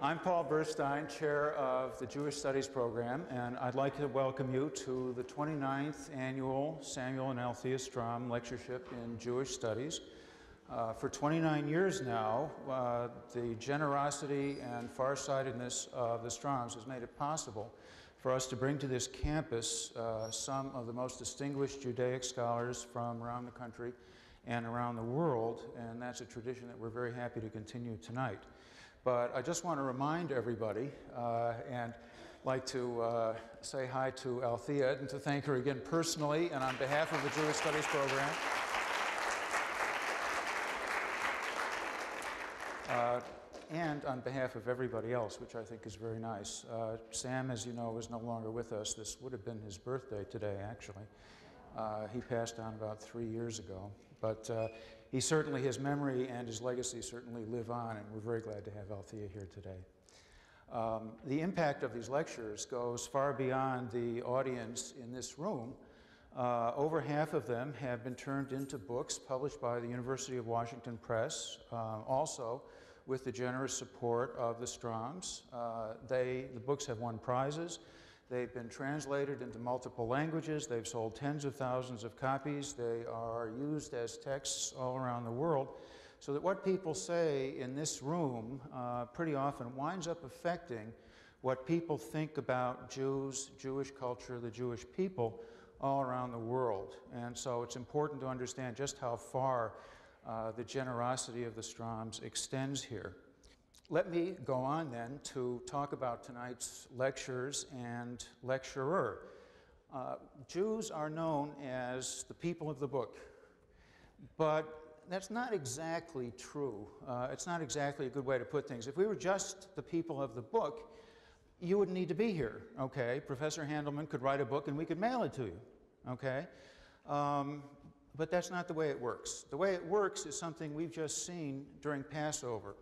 I'm Paul Burstein, Chair of the Jewish Studies Program, and I'd like to welcome you to the 29th Annual Samuel and Althea Strom Lectureship in Jewish Studies. For 29 years now, the generosity and farsightedness of the Stroms has made it possible for us to bring to this campus some of the most distinguished Judaic scholars from around the country and around the world, and that's a tradition that we're very happy to continue tonight. But I just want to remind everybody and like to say hi to Althea and to thank her again personally and on behalf of the Jewish Studies Program. And on behalf of everybody else, which I think is very nice. Sam, as you know, is no longer with us. This would have been his birthday today, actually. He passed on about 3 years ago. But he certainly, his memory and his legacy certainly live on, and we're very glad to have Althea here today. The impact of these lectures goes far beyond the audience in this room. Over half of them have been turned into books published by the University of Washington Press, also with the generous support of the Stroms. The books have won prizes. They've been translated into multiple languages. They've sold tens of thousands of copies. They are used as texts all around the world, so that what people say in this room pretty often winds up affecting what people think about Jews, Jewish culture, the Jewish people all around the world. And so it's important to understand just how far the generosity of the Stroms extends here. Let me go on then to talk about tonight's lectures and lecturer. Jews are known as the people of the book, but that's not exactly true. It's not exactly a good way to put things. If we were just the people of the book, you wouldn't need to be here, okay? Professor Handelman could write a book and we could mail it to you, okay? But that's not the way it works. The way it works is something we've just seen during Passover,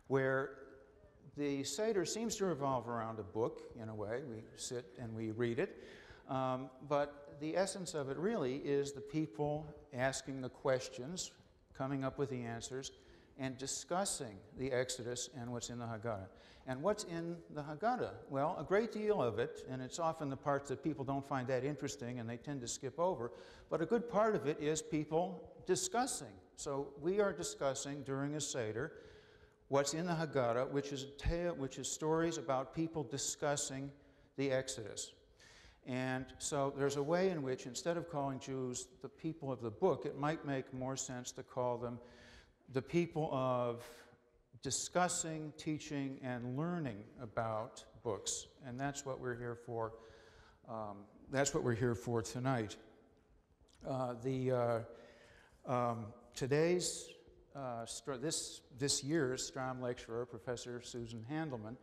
where the Seder seems to revolve around a book, in a way. We sit and we read it. But the essence of it really is the people asking the questions, coming up with the answers, and discussing the Exodus and what's in the Haggadah. And what's in the Haggadah? Well, a great deal of it, and it's often the parts that people don't find that interesting and they tend to skip over, but a good part of it is people discussing. So we are discussing during a Seder what's in the Haggadah, which is stories about people discussing the Exodus. And so there's a way in which, instead of calling Jews the people of the book, it might make more sense to call them the people of discussing, teaching, and learning about books. And that's what we're here for. That's what we're here for tonight. This year's Strom lecturer, Professor Susan Handelman,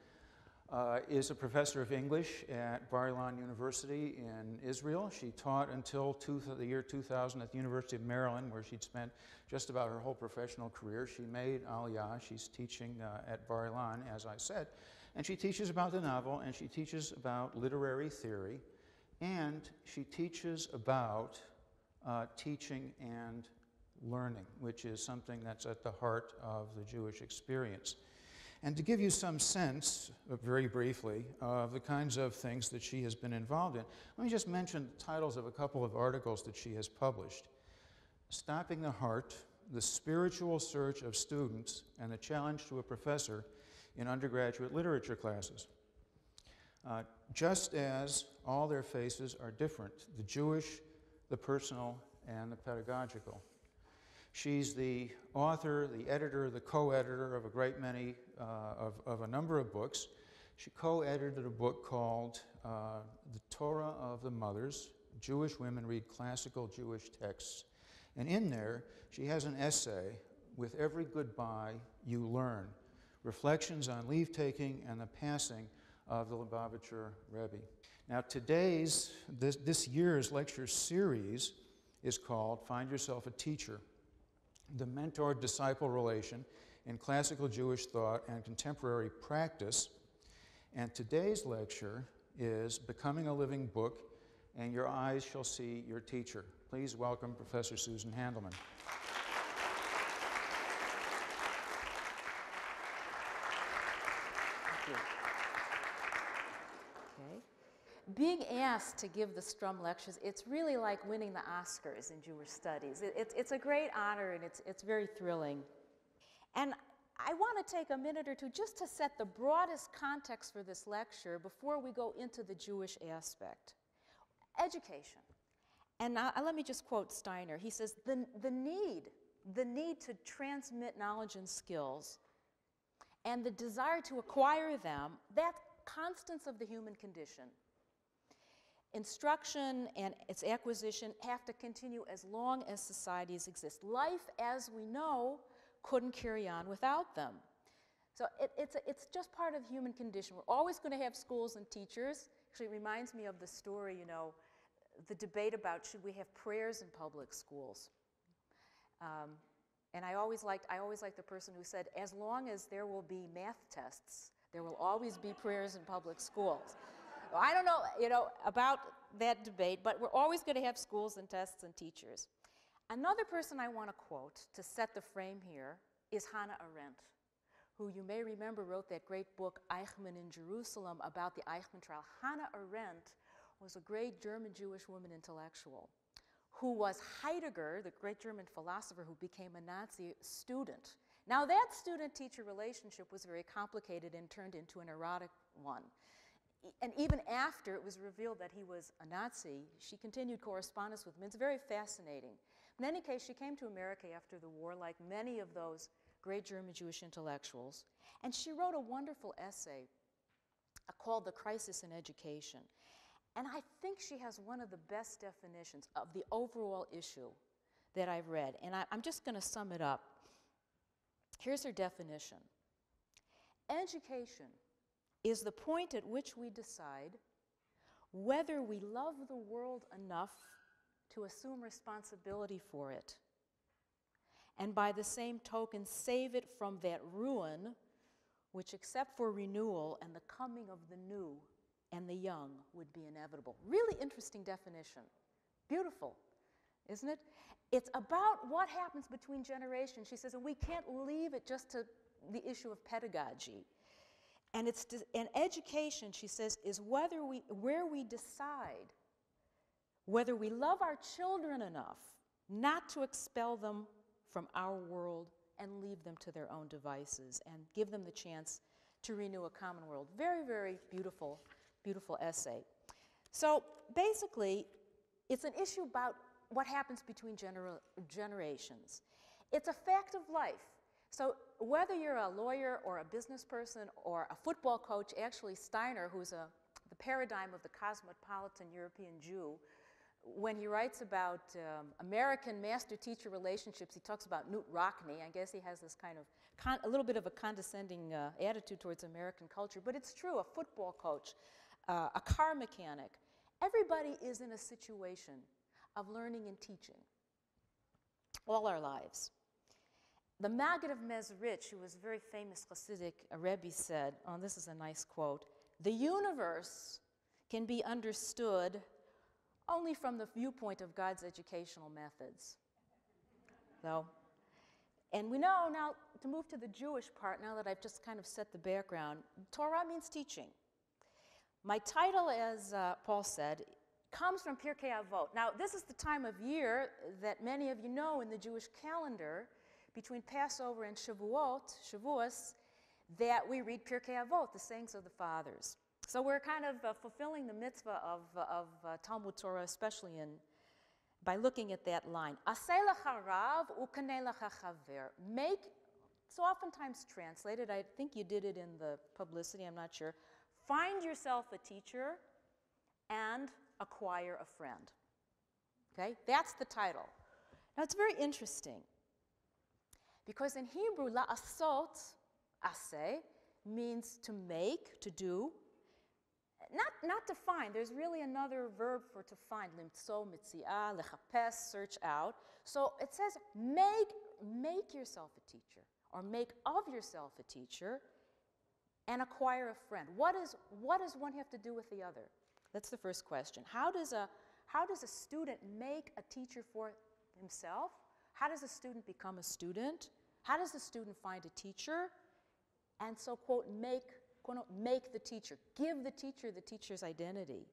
is a professor of English at Bar-Ilan University in Israel. She taught until the year 2000 at the University of Maryland, where she'd spent just about her whole professional career. She made Aliyah. She's teaching at Bar-Ilan, as I said. And she teaches about the novel, and she teaches about literary theory, and she teaches about teaching and learning, which is something that's at the heart of the Jewish experience. And to give you some sense, very briefly, of the kinds of things that she has been involved in, let me just mention the titles of a couple of articles that she has published. Stopping the Heart, The Spiritual Search of Students and the Challenge to a Professor in Undergraduate Literature Classes. Just as all their faces are different, the Jewish, the personal, and the pedagogical. She's the author, the editor, the co-editor of a great many, of a number of books. She co-edited a book called The Torah of the Mothers, Jewish Women Read Classical Jewish Texts. And in there, she has an essay, With Every Goodbye You Learn, Reflections on Leave-Taking and the Passing of the Lubavitcher Rebbe. Now this year's lecture series is called Find Yourself a Teacher, the mentor-disciple relation in classical Jewish thought and contemporary practice. And today's lecture is Becoming a Living Book, and Your Eyes Shall See Your Teacher. Please welcome Professor Susan Handelman. being asked to give the Strum lectures, it's really like winning the Oscars in Jewish studies. It's a great honor, and it's very thrilling. And I want to take a minute or two just to set the broadest context for this lecture before we go into the Jewish aspect. Education. And now, let me just quote Steiner. He says, the need to transmit knowledge and skills and the desire to acquire them, that's constants of the human condition. Instruction and its acquisition have to continue as long as societies exist. Life, as we know, couldn't carry on without them. So it's just part of the human condition. We're always going to have schools and teachers. Actually, it reminds me of the story, you know, the debate about should we have prayers in public schools. And I always liked the person who said, as long as there will be math tests, there will always be prayers in public schools. Well, I don't know, you know, about that debate, but we're always going to have schools and tests and teachers. Another person I want to quote to set the frame here is Hannah Arendt, who you may remember wrote that great book, Eichmann in Jerusalem, about the Eichmann trial. Hannah Arendt was a great German Jewish woman intellectual who was Heidegger, the great German philosopher who became a Nazi student. Now that student-teacher relationship was very complicated and turned into an erotic one. And even after it was revealed that he was a Nazi, she continued correspondence with him. It's very fascinating. In any case, she came to America after the war, like many of those great German Jewish intellectuals, and she wrote a wonderful essay called The Crisis in Education. And I think she has one of the best definitions of the overall issue that I've read. And I'm just going to sum it up. Here's her definition. Education is the point at which we decide whether we love the world enough to assume responsibility for it, and by the same token save it from that ruin which, except for renewal and the coming of the new and the young, would be inevitable. Really interesting definition. Beautiful, isn't it? It's about what happens between generations. She says, and we can't leave it just to the issue of pedagogy. And education, she says, is where we decide whether we love our children enough not to expel them from our world and leave them to their own devices and give them the chance to renew a common world. Very, very beautiful, beautiful essay. So basically, it's an issue about what happens between generations. It's a fact of life. So whether you're a lawyer or a business person or a football coach, actually Steiner, who's the paradigm of the cosmopolitan European Jew, when he writes about American master-teacher relationships, he talks about Knute Rockne. I guess he has this kind of a little bit of a condescending attitude towards American culture, but it's true. A football coach, a car mechanic, everybody is in a situation of learning and teaching all our lives. The Maggid of Mezrich, who was a very famous Hasidic Rebbe, said, oh, this is a nice quote, "The universe can be understood only from the viewpoint of God's educational methods." So, and we know now, to move to the Jewish part, now that I've just kind of set the background, Torah means teaching. My title, as Paul said, comes from Pirkei Avot. Now, this is the time of year that many of you know in the Jewish calendar, between Passover and Shavuos, that we read Pirkei Avot, the sayings of the fathers. So we're kind of fulfilling the mitzvah of Talmud Torah, especially by looking at that line. Aseh lecha rav ukaneh lecha chaver. Make, so oftentimes translated, I think you did it in the publicity, I'm not sure. Find yourself a teacher and acquire a friend. Okay, that's the title. Now it's very interesting because in Hebrew, la'asot, aseh, means to make, to do. Not to find. There's really another verb for to find. Limtso, mitziah, lechapes, search out. So it says make yourself a teacher, or make of yourself a teacher, and acquire a friend. What does one have to do with the other? That's the first question. How does a student make a teacher for himself? How does a student become a student? How does a student find a teacher? And so, quote, make the teacher. Give the teacher the teacher's identity.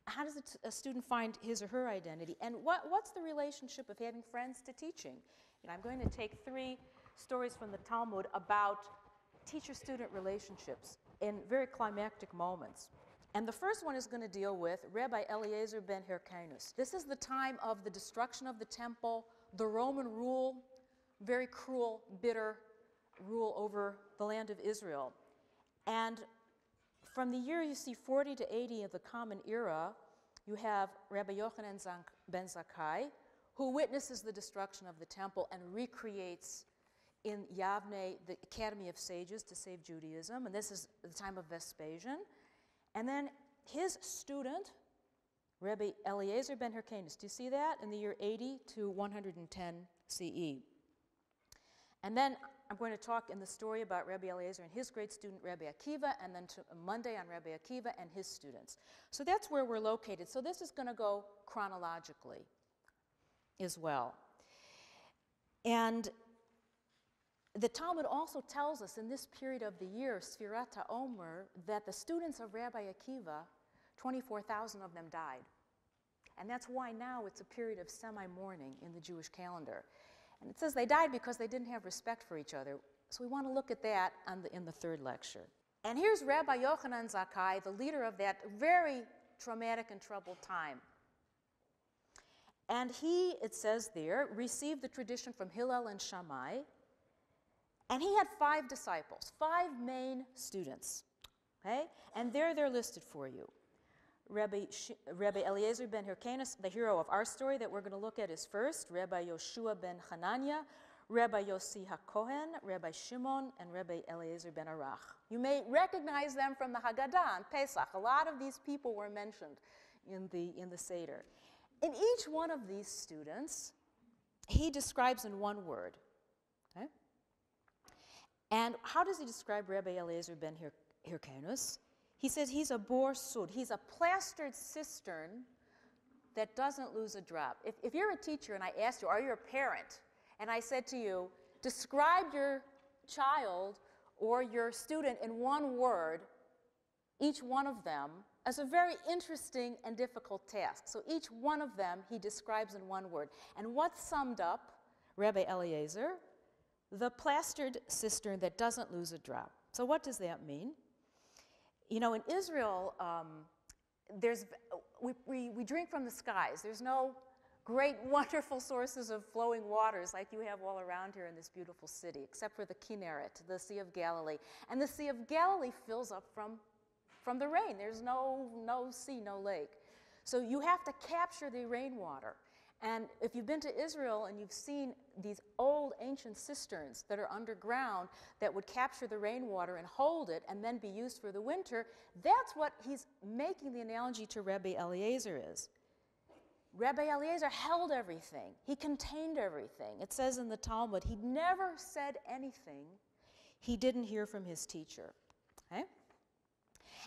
how does a student find his or her identity? And what's the relationship of having friends to teaching? I'm going to take 3 stories from the Talmud about teacher-student relationships in very climactic moments. And the first one is going to deal with Rabbi Eliezer ben Hyrcanus. This is the time of the destruction of the temple, the Roman rule, very cruel, bitter rule over the land of Israel. And from the year, you see, 40 to 80 of the Common Era, you have Rabbi Yochanan ben Zakkai, who witnesses the destruction of the temple and recreates in Yavne the Academy of Sages to save Judaism. And this is the time of Vespasian. And then his student, Rabbi Eliezer ben Hyrcanus, do you see that? In the year 80 to 110 CE. And then I'm going to talk in the story about Rabbi Eliezer and his great student, Rabbi Akiva, and then Monday on Rabbi Akiva and his students. So that's where we're located. So this is going to go chronologically as well. And the Talmud also tells us in this period of the year, Sfirat HaOmer, that the students of Rabbi Akiva, 24,000 of them died. And that's why now it's a period of semi-mourning in the Jewish calendar. And it says they died because they didn't have respect for each other. So we want to look at that in the third lecture. And here's Rabbi Yochanan Zakkai, the leader of that very traumatic and troubled time. And he, it says there, received the tradition from Hillel and Shammai. And he had 5 disciples, 5 main students. Okay? And they're listed for you. Rabbi Eliezer ben Hyrcanus, the hero of our story that we're going to look at, is first. Rabbi Yoshua ben Hanania, Rabbi Yossi HaKohen, Rabbi Shimon, and Rabbi Eliezer ben Arach. You may recognize them from the Haggadah on Pesach. A lot of these people were mentioned in the Seder. In each one of these students, he describes in one word. Okay? And how does he describe Rabbi Eliezer ben Hyrcanus? He says he's a bor sud. He's a plastered cistern that doesn't lose a drop. If you're a teacher and I asked you, are you a parent? And I said to you, describe your child or your student in one word, each one of them, as a very interesting and difficult task. So each one of them he describes in one word. And what summed up Rabbi Eliezer? The plastered cistern that doesn't lose a drop. So what does that mean? In Israel, we drink from the skies. There's no great, wonderful sources of flowing waters like you have all around here in this beautiful city, except for the Kinneret, the Sea of Galilee. And the Sea of Galilee fills up from the rain. There's no sea, no lake. So you have to capture the rainwater. And if you've been to Israel and you've seen these old ancient cisterns that are underground that would capture the rainwater and hold it and then be used for the winter, that's what he's making the analogy to Rabbi Eliezer is. Rabbi Eliezer held everything. He contained everything. It says in the Talmud, he never said anything he didn't hear from his teacher. Okay?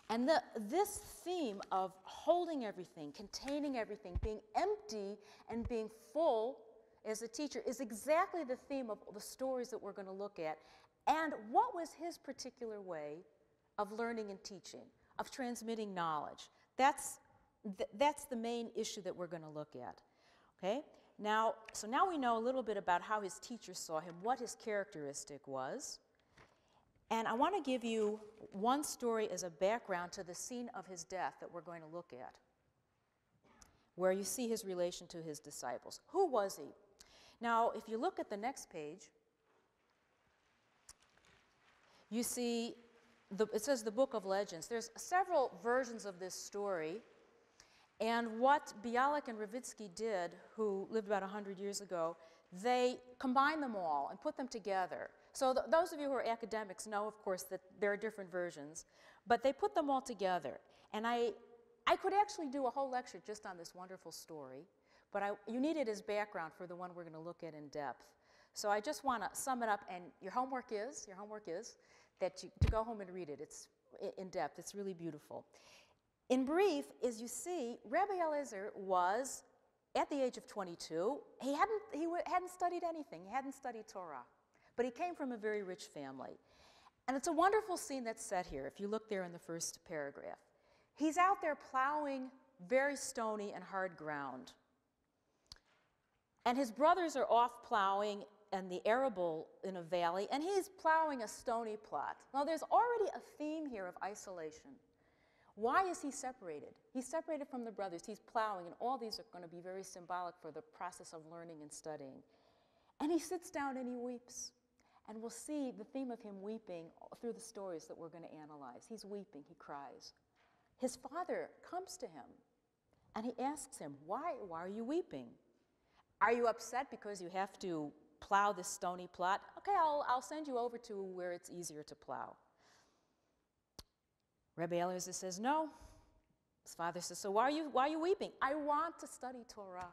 And this theme of holding everything, containing everything, being empty and being full as a teacher is exactly the theme of the stories that we're going to look at. And what was his particular way of learning and teaching, of transmitting knowledge? That's the main issue that we're going to look at. Okay? Now we know a little bit about how his teacher saw him, what his characteristic was. And I want to give you one story as a background to the scene of his death that we're going to look at, where you see his relation to his disciples. Who was he? Now, if you look at the next page, you see, it says the Book of Legends. There's several versions of this story. And what Bialik and Ravitsky did, who lived about 100 years ago, they combined them all and put them together. So those of you who are academics know, of course, that there are different versions, but they put them all together. And I could actually do a whole lecture just on this wonderful story, but you need it as background for the one we're going to look at in depth. So I just want to sum it up, and your homework is that to go home and read it. It's in depth. It's really beautiful. In brief, as you see, Rabbi Eliezer was, at the age of 22, he hadn't studied anything. He hadn't studied Torah. But he came from a very rich family. And it's a wonderful scene that's set here, if you look there in the first paragraph. He's out there plowing very stony and hard ground. And his brothers are off plowing in the arable in a valley, and he's plowing a stony plot. Now, there's already a theme here of isolation. Why is he separated? He's separated from the brothers. He's plowing, and all these are going to be very symbolic for the process of learning and studying. And he sits down and he weeps. And we'll see the theme of him weeping through the stories that we're going to analyze. He's weeping, he cries. His father comes to him, and he asks him, why are you weeping? Are you upset because you have to plow this stony plot? Okay, I'll send you over to where it's easier to plow. Rebbe Eliezer says, no. His father says, so why are you weeping? I want to study Torah.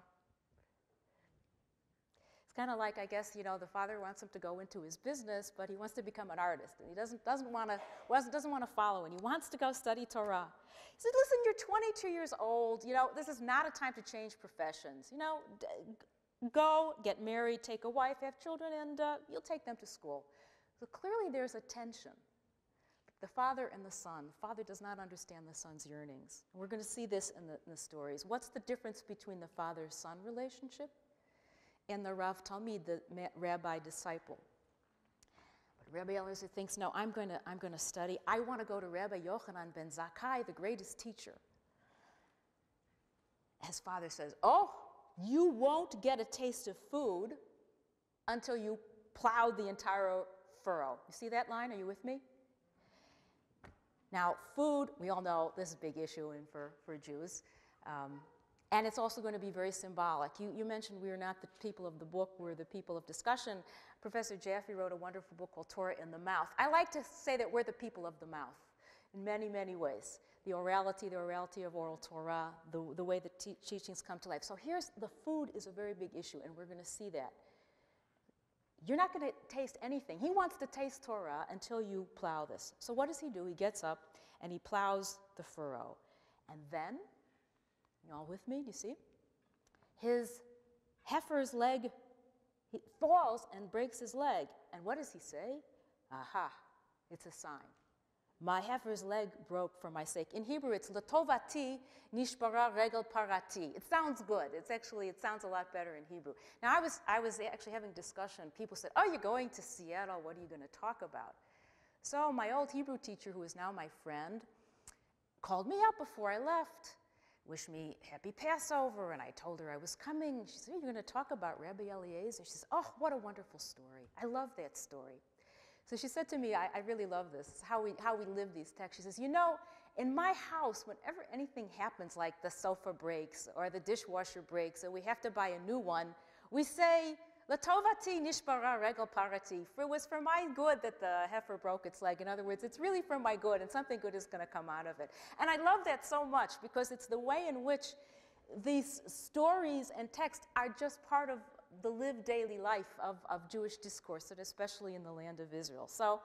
It's kind of like, I guess, you know, the father wants him to go into his business, but he wants to become an artist, and he doesn't want to follow, and he wants to go study Torah. He said, listen, you're 22 years old. You know, this is not a time to change professions. You know, go, get married, take a wife, have children, and you'll take them to school. So clearly there's a tension. The father and the son. The father does not understand the son's yearnings. And we're going to see this in the stories. What's the difference between the father-son relationship and the Rav Talmid, the rabbi-disciple? But Rabbi Eliezer thinks, no, I'm going to study. I want to go to Rabbi Yochanan ben Zakkai, the greatest teacher. His father says, oh, you won't get a taste of food until you plow the entire furrow. You see that line? Are you with me? Now, food, we all know this is a big issue for Jews. And it's also going to be very symbolic. You mentioned we are not the people of the book, we're the people of discussion. Professor Jaffe wrote a wonderful book called Torah in the Mouth. I like to say that we're the people of the mouth in many, many ways. The orality of oral Torah, the way the teachings come to life. So here's, the food is a very big issue, and we're going to see that. You're not going to taste anything. He wants to taste Torah until you plow this. So what does he do? He gets up and he plows the furrow. And then, you all with me? Do you see? His heifer's leg, he falls and breaks his leg. And what does he say? Aha, it's a sign. My heifer's leg broke for my sake. In Hebrew, it's Latovati nishbara regel parati. It sounds good. It sounds a lot better in Hebrew. Now, I was actually having discussion. People said, oh, you're going to Seattle. What are you going to talk about? So my old Hebrew teacher, who is now my friend, called me up before I left, wished me happy Passover, and I told her I was coming. She said, you're going to talk about Rabbi Eliezer? She says, oh, what a wonderful story. I love that story. So she said to me, I really love this, how we live these texts. She says, you know, in my house, whenever anything happens, like the sofa breaks or the dishwasher breaks or we have to buy a new one, we say, Latovati nishbara regel parati. It was for my good that the heifer broke its leg. In other words, it's really for my good, and something good is going to come out of it. And I love that so much because it's the way in which these stories and texts are just part of the lived daily life of Jewish discourse, and especially in the land of Israel. So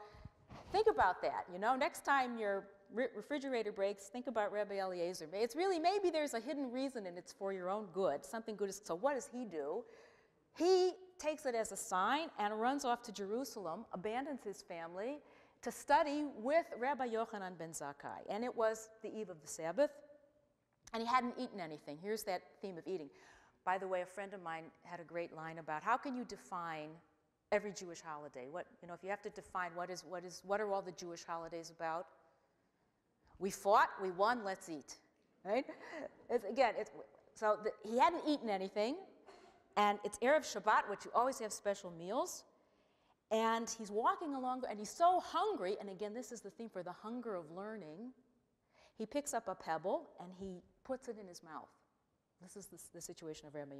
think about that. You know, next time your refrigerator breaks, think about Rabbi Eliezer. It's really, maybe there's a hidden reason and it's for your own good. Something good is, so what does he do? He takes it as a sign and runs off to Jerusalem, abandons his family to study with Rabbi Yochanan ben Zakkai. And it was the eve of the Sabbath, and he hadn't eaten anything. Here's that theme of eating. By the way, a friend of mine had a great line about how can you define every Jewish holiday? What, you know, if you have to define what are all the Jewish holidays about? We fought, we won, let's eat, right? He hadn't eaten anything, and it's Erev Shabbat, which you always have special meals, and he's walking along, and he's so hungry, and again, this is the theme for the hunger of learning. He picks up a pebble, and he puts it in his mouth. This is the situation of Rabbi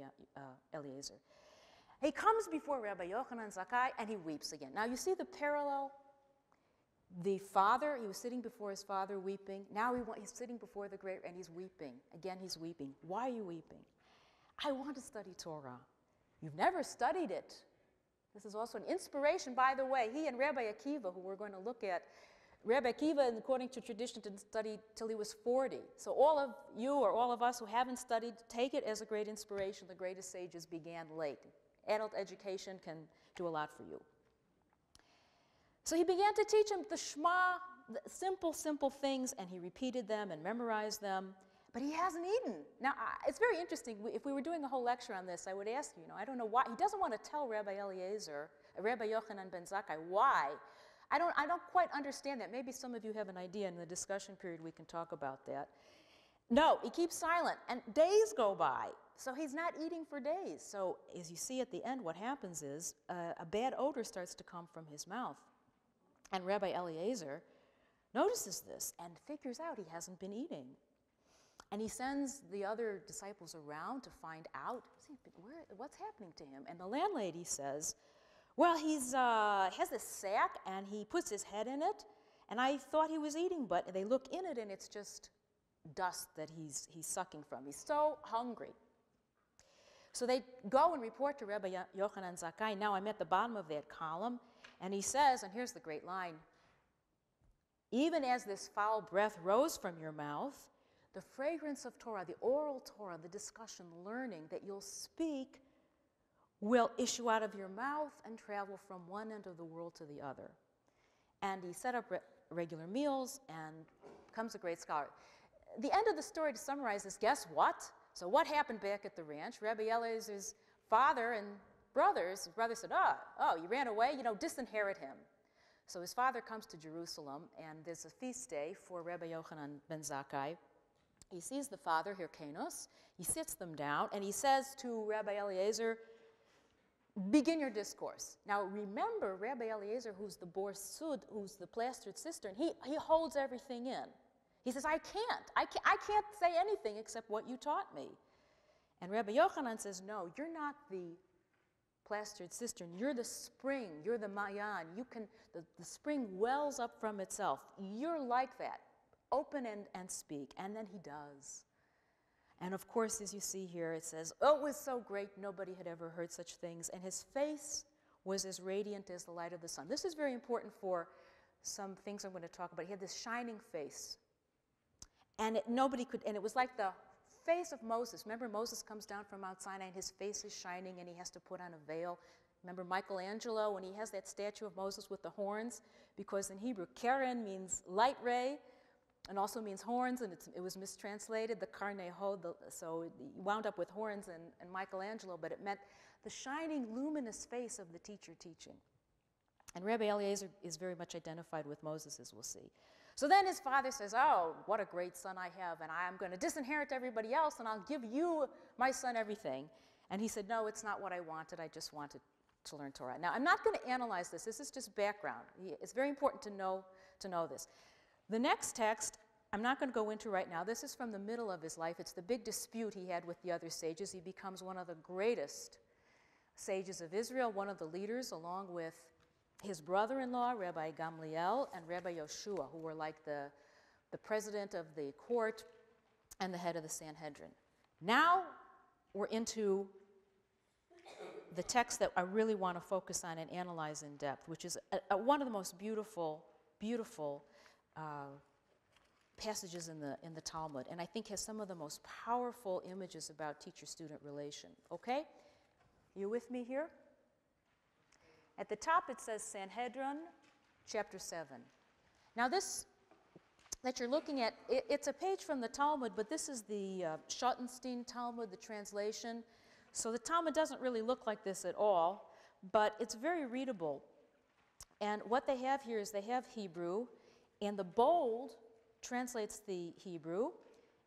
Eliezer. He comes before Rabbi Yochanan Zakkai, and he weeps again. Now, you see the parallel? The father, he was sitting before his father weeping. Now he's sitting before the great, and he's weeping. Again, he's weeping. Why are you weeping? I want to study Torah. You've never studied it. This is also an inspiration, by the way. He and Rabbi Akiva, who we're going to look at, Rabbi Akiva, according to tradition, didn't study till he was 40. So all of you or all of us who haven't studied, take it as a great inspiration. The greatest sages began late. Adult education can do a lot for you. So he began to teach him the Shema, the simple things, and he repeated them and memorized them. but he hasn't eaten. Now, it's very interesting. If we were doing a whole lecture on this, I would ask you, I don't know why. He doesn't want to tell Rabbi Eliezer, Rabbi Yochanan ben Zakkai, why. I don't quite understand that. Maybe some of you have an idea. In the discussion period, we can talk about that. No, he keeps silent, and days go by. So he's not eating for days. So as you see at the end, what happens is a bad odor starts to come from his mouth. And Rabbi Eliezer notices this and figures out he hasn't been eating. And he sends the other disciples around to find out, what's happening to him? And the landlady says, well, he's has this sack, and he puts his head in it, and I thought he was eating, but they look in it, and it's just dust that he's sucking from. He's so hungry. So they go and report to Rabbi Yochanan Zakkai. Now I'm at the bottom of that column, and he says, and here's the great line, even as this foul breath rose from your mouth, the fragrance of Torah, the oral Torah, the discussion, learning that you'll speak will issue out of your mouth and travel from one end of the world to the other. And he set up regular meals and becomes a great scholar. The end of the story, to summarize, is guess what? So what happened back at the ranch? Rabbi Eliezer's father and his brother said, oh, you ran away? Disinherit him. So his father comes to Jerusalem, and there's a feast day for Rabbi Yochanan ben Zakkai. He sees the father, Hyrcanus. He sits them down, and he says to Rabbi Eliezer, begin your discourse. Now remember, Rabbi Eliezer, who's the bor sud, who's the plastered cistern, he holds everything in. He says, I can't say anything except what you taught me. And Rabbi Yochanan says, no, you're not the plastered cistern. You're the spring. You're the mayan. The spring wells up from itself. You're like that. Open and speak. And then he does. And of course, as you see here, it says, oh, it was so great. Nobody had ever heard such things. And his face was as radiant as the light of the sun. This is very important for some things I'm going to talk about. He had this shining face. And it was like the face of Moses. Remember, Moses comes down from Mount Sinai, and his face is shining, and he has to put on a veil. Remember Michelangelo, when he has that statue of Moses with the horns? Because in Hebrew, keren means light ray, and also means horns, and it was mistranslated, the karne hod, so it wound up with horns and Michelangelo, but it meant the shining, luminous face of the teacher teaching. And Rabbi Eliezer is very much identified with Moses, as we'll see. So then his father says, oh, what a great son I have, and I'm going to disinherit everybody else, and I'll give you, my son, everything. And he said, no, it's not what I wanted. I just wanted to learn Torah. Now, I'm not going to analyze this. This is just background. It's very important to know this. The next text, I'm not going to go into right now. This is from the middle of his life. It's the big dispute he had with the other sages. He becomes one of the greatest sages of Israel, one of the leaders, along with his brother-in-law, Rabbi Gamliel, and Rabbi Yoshua, who were like the president of the court and the head of the Sanhedrin. Now we're into the text that I really want to focus on and analyze in depth, which is one of the most beautiful passages in the Talmud, and I think has some of the most powerful images about teacher-student relation. Okay? You with me here? At the top it says Sanhedrin, chapter 7. Now this that you're looking at, it's a page from the Talmud, but this is the Schottenstein Talmud, the translation. So the Talmud doesn't really look like this at all, but it's very readable. And what they have here is they have Hebrew, and the bold translates the Hebrew,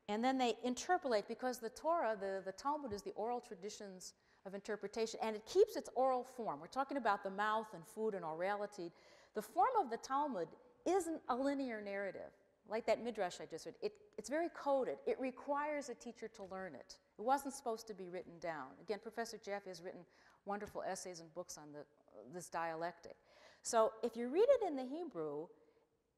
and then they interpolate, because the Torah, the Talmud, is the oral traditions of interpretation, and it keeps its oral form. We're talking about the mouth and food and orality. The form of the Talmud isn't a linear narrative, like that midrash I just read. It's very coded. It requires a teacher to learn it. It wasn't supposed to be written down. Again, Professor Jaffe has written wonderful essays and books on this dialectic. So if you read it in the Hebrew,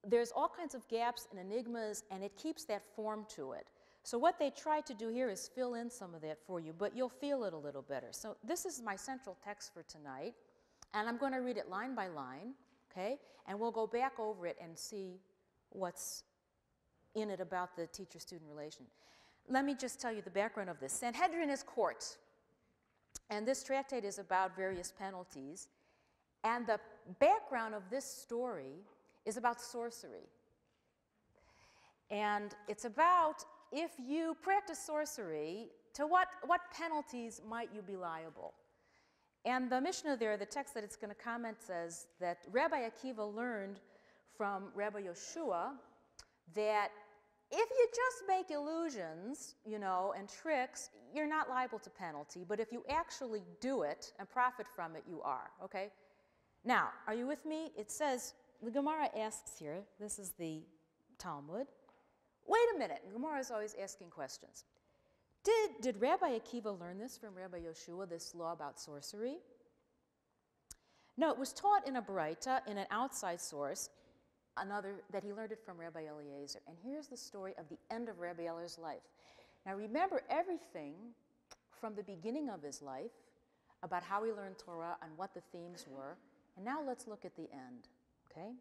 there's all kinds of gaps and enigmas, and it keeps that form to it. So what they try to do here is fill in some of that for you, but you'll feel it a little better. So this is my central text for tonight, and I'm going to read it line by line, okay? And we'll go back over it and see what's in it about the teacher-student relation. Let me just tell you the background of this. Sanhedrin is court, and this tractate is about various penalties, and the background of this story is about sorcery. And it's about if you practice sorcery, to what penalties might you be liable? And the Mishnah there, the text that it's going to comment, says that Rabbi Akiva learned from Rabbi Yoshua that if you just make illusions, and tricks, you're not liable to penalty. But if you actually do it and profit from it, you are, okay? Now, are you with me? It says, the Gemara asks here, this is the Talmud. Wait a minute, Gemara is always asking questions. Did Rabbi Akiva learn this from Rabbi Yoshua, this law about sorcery? No, it was taught in a Baraita, in an outside source, that he learned it from Rabbi Eliezer. And here's the story of the end of Rabbi Eliezer's life. Now remember everything from the beginning of his life about how he learned Torah and what the themes were. And now let's look at the end, okay?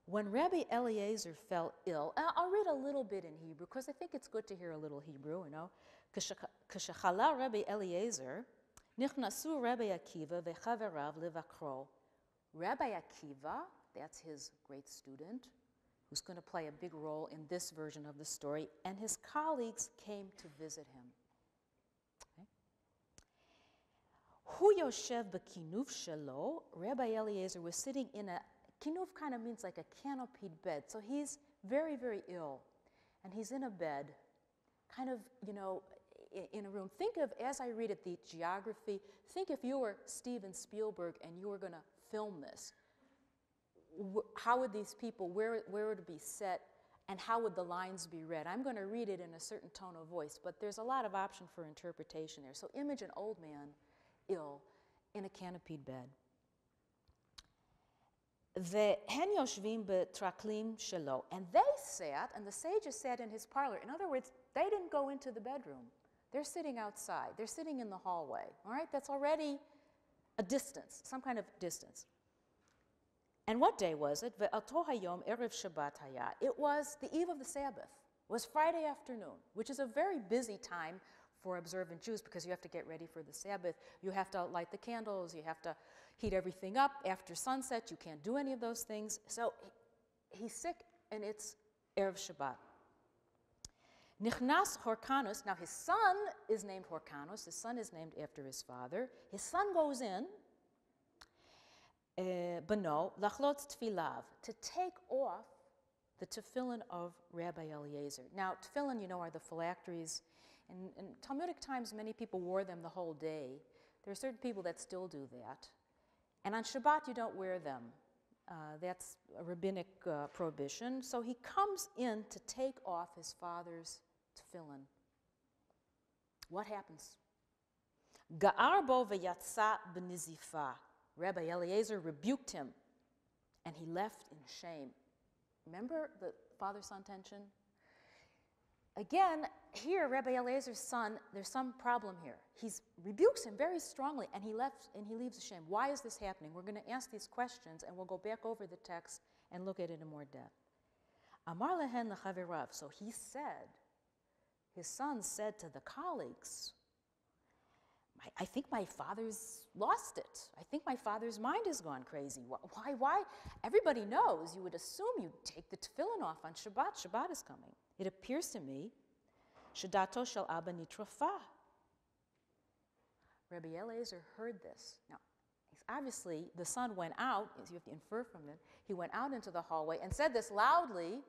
When Rabbi Eliezer fell ill, I'll read a little bit in Hebrew because I think it's good to hear a little Hebrew, K'shechala Rabbi Eliezer, nichnasu Rabbi Akiva v'chaverav levakro. Rabbi Akiva, that's his great student, who's going to play a big role in this version of the story, and his colleagues came to visit him. Hu yoshev b'kinuv shelo. Rabbi Eliezer was sitting in a kinuv, kind of means like a canopied bed. So he's very, very ill, and he's in a bed, kind of, in a room. Think of, as I read it, the geography. Think if you were Steven Spielberg and you were going to film this. How would these people, where would it be set, and how would the lines be read? I'm going to read it in a certain tone of voice, but there's a lot of option for interpretation there. So image an old man, ill, in a canopied bed. V'hen yoshvim betraklim shelo. And they sat, and the sages sat in his parlor. In other words, they didn't go into the bedroom. They're sitting outside. They're sitting in the hallway. All right? That's already a distance, some kind of distance. And what day was it? Ve'ato hayom erev Shabbat haya. It was the eve of the Sabbath. It was Friday afternoon, which is a very busy time for observant Jews because you have to get ready for the Sabbath. You have to light the candles. You have to heat everything up. After sunset, you can't do any of those things. So he's sick, and it's erev Shabbat. Nichnas Horkanus. Now his son is named Horkanus. His son is named after his father. His son goes in, Bano, lachlot tfilav, to take off the tefillin of Rabbi Eliezer. Now, tefillin, are the phylacteries. In Talmudic times, many people wore them the whole day. There are certain people that still do that. And on Shabbat, you don't wear them. That's a rabbinic prohibition. So he comes in to take off his father's tefillin. What happens? Ga'ar bo v'yatsa b'nizifa. Rabbi Eliezer rebuked him, and he left in shame. Remember the father-son tension? Again, here, Rabbi Eliezer's son, there's some problem here. He rebukes him very strongly, and he leaves ashamed. Why is this happening? We're going to ask these questions, and we'll go back over the text and look at it in more depth. Amar lehen l'chaverav. So he said, his son said to the colleagues, I think my father's lost it. I think my father's mind has gone crazy. Why? Everybody knows. You would assume you'd take the tefillin off on Shabbat. Shabbat is coming. It appears to me, Shadato shel Abba nitrafa. Rabbi Eliezer heard this. Now, obviously, the son went out, as you have to infer from it, he went out into the hallway and said this loudly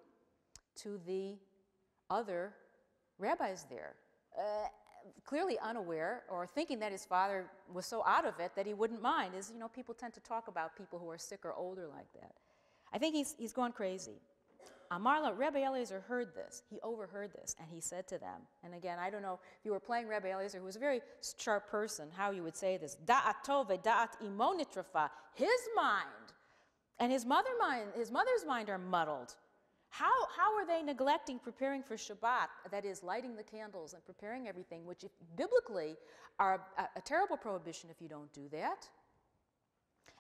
to the other rabbis there. Clearly unaware or thinking that his father was so out of it that he wouldn't mind. As people tend to talk about people who are sick or older like that. I think he's gone crazy. Amarla, Rabbi Eliezer heard this. He overheard this, and he said to them, and again, I don't know if you were playing Rabbi Eliezer, who was a very sharp person, how you would say this, da'at tov da'at imo nitrafa, his mind and his mother's mind are muddled. How are they neglecting preparing for Shabbat, that is, lighting the candles and preparing everything, which biblically are a terrible prohibition if you don't do that,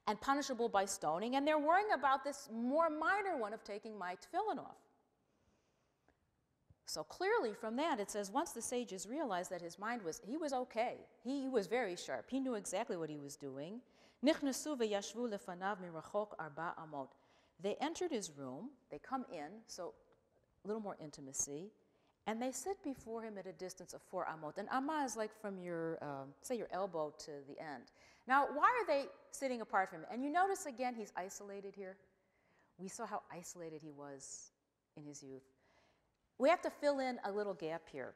and punishable by stoning, and they're worrying about this more minor one of taking my tefillin off. So clearly from that it says once the sages realized that his mind he was okay. He was very sharp. He knew exactly what he was doing. Nichnasu v'yashvu lefanav mirachok arba amot. They entered his room, they come in, so a little more intimacy, And they sit before him at a distance of 4 amot. And amma is like from your, say, your elbow to the end. Now, why are they sitting apart from him? And you notice again, he's isolated here. We saw how isolated he was in his youth. We have to fill in a little gap here.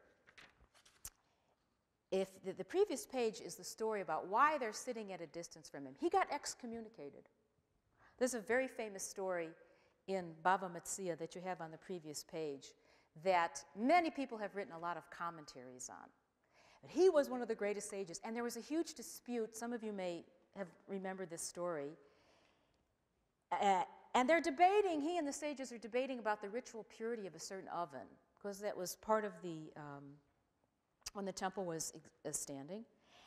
If the previous page is the story about why they're sitting at a distance from him. He got excommunicated. There's a very famous story in Bava Metzia that you have on the previous page that many people have written a lot of commentaries on. But he was one of the greatest sages, and there was a huge dispute. Some of you may have remembered this story. And they're debating, he and the sages are debating about the ritual purity of a certain oven, because that was part of the, when the temple was standing.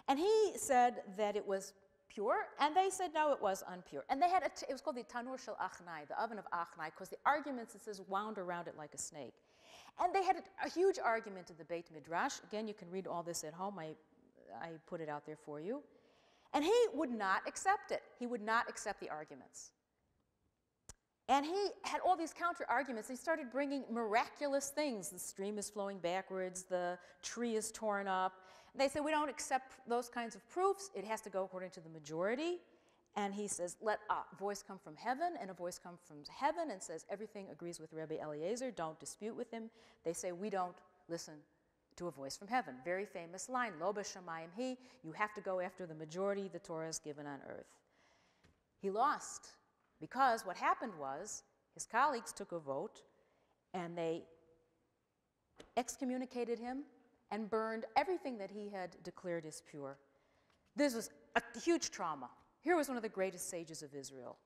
And he said that it was pure, and they said no, it was unpure. And they had, it was called the Tanur Shel Achnai, the oven of Achnai, because the arguments, it says, wound around it like a snake. And they had a huge argument in the Beit Midrash. Again, you can read all this at home. I put it out there for you. And he would not accept it. He would not accept the arguments. And he had all these counter-arguments. He started bringing miraculous things. The stream is flowing backwards. The tree is torn up. They said, we don't accept those kinds of proofs. It has to go according to the majority. And he says, let a voice come from heaven, and a voice come from heaven and says, everything agrees with Rabbi Eliezer, don't dispute with him. They say, we don't listen to a voice from heaven. Very famous line, Lo b'shamayim hi, you have to go after the majority the Torah is given on earth. He lost, because what happened was, his colleagues took a vote, and they excommunicated him and burned everything that he had declared as pure. This was a huge trauma. Here was one of the greatest sages of Israel.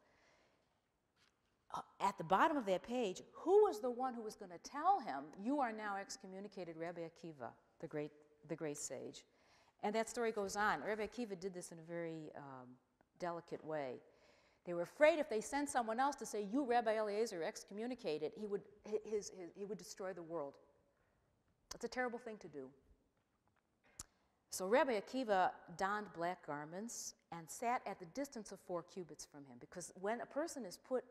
At the bottom of that page, who was the one who was going to tell him, you are now excommunicated? Rabbi Akiva, the great sage. And that story goes on. Rabbi Akiva did this in a very delicate way. They were afraid if they sent someone else to say, you, Rabbi Eliezer, excommunicated, he would destroy the world. It's a terrible thing to do. So Rabbi Akiva donned black garments and sat at the distance of 4 cubits from him, because when a person is put